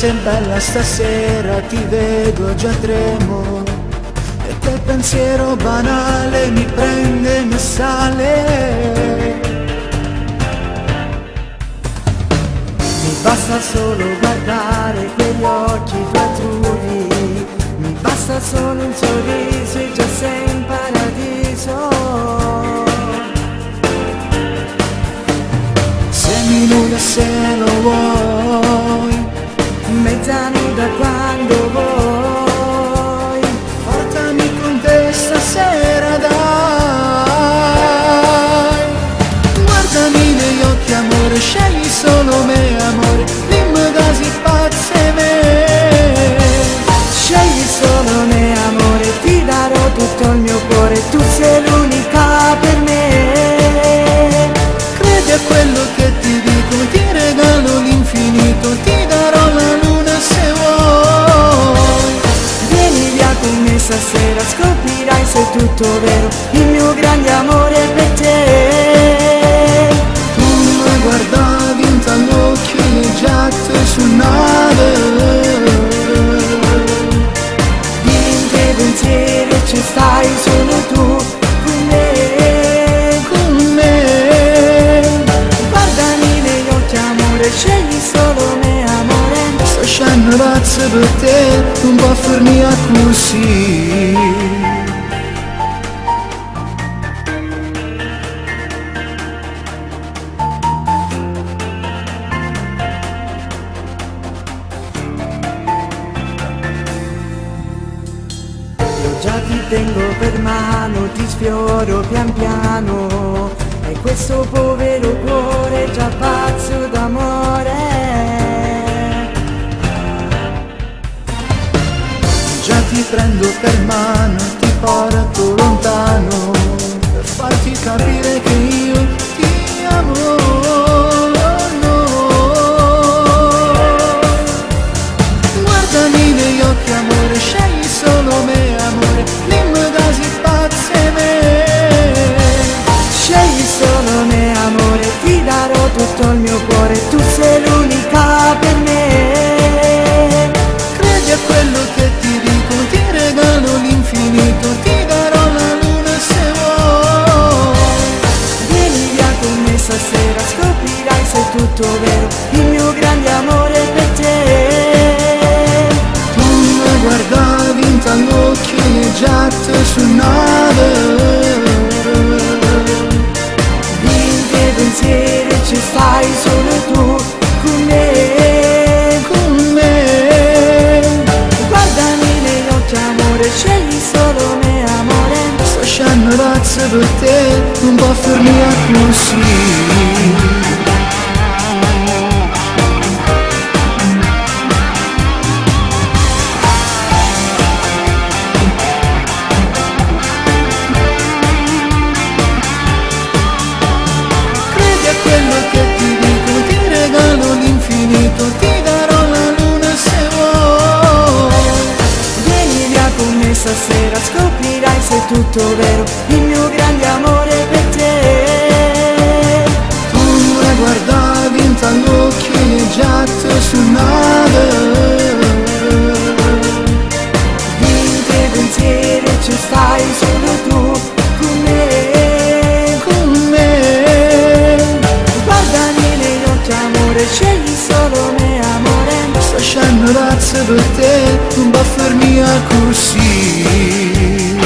sei bella stasera, ti vedo già tremo, e quel pensiero banale mi prende e mi assale. Mi basta solo guardare quegli occhi tuoi, mi basta solo un sorriso e già sei in paradiso. Sei nuda se lo vuoi, mezza nuda quando vuoi, portami con te stasera dai. Guardami negli occhi amore, scegli solo me amore, dimmi casi pazze me. Scegli solo me amore, ti darò tutto il mio cuore, tu sei l'unica per me. Credi a quello che ti dico, ti regalo l'infinito, ti darò la luna se vuoi. Vieni via con me stasera, scoprirai se è tutto vero, il mio grande amore è per te. Tu mi guardavi in t'all'occhio e le giatte sul nave, in te pensieri ci stai solo tu con me. Scegli solo me amore, sto scendo pazzo per te, non può farmi così. Io già ti tengo per mano, ti sfioro pian piano, e questo povero cuore è già pazzo d'amore. Già ti prendo per mano, ti porto lontano, per farti capire che io ti amo. No. Guardami negli occhi amore, scegli solo me amore, dimmi casi pazze me. Scegli solo me amore, ti darò tutto il mio cuore, tu sei l'unica per me. Credi a quello che ti dico, ti regalo l'infinito, ti darò la luna se vuoi. Vieni via con me stasera, scoprirai se è tutto vero, il mio grande amore è per te. Tu mi guardavi in t'all'occhio e le giatte sul nave, pensieri ci stai solo tu con me, con me. Guardami negli occhi amore, scegli solo me amore, sto scendo pazzo per te, non può farmi così. Quello che ti dico, ti regalo l'infinito, ti darò la luna se vuoi. Vieni via con me stasera, scoprirai se è tutto vero, il mio grande amore è per te. Tu mi guardavi in t'all'occhio e le giatte sul nave, in te pensieri ci stai solo tu con me. Scegli solo me amore, sto scendo pazzo per te, non può farmi così.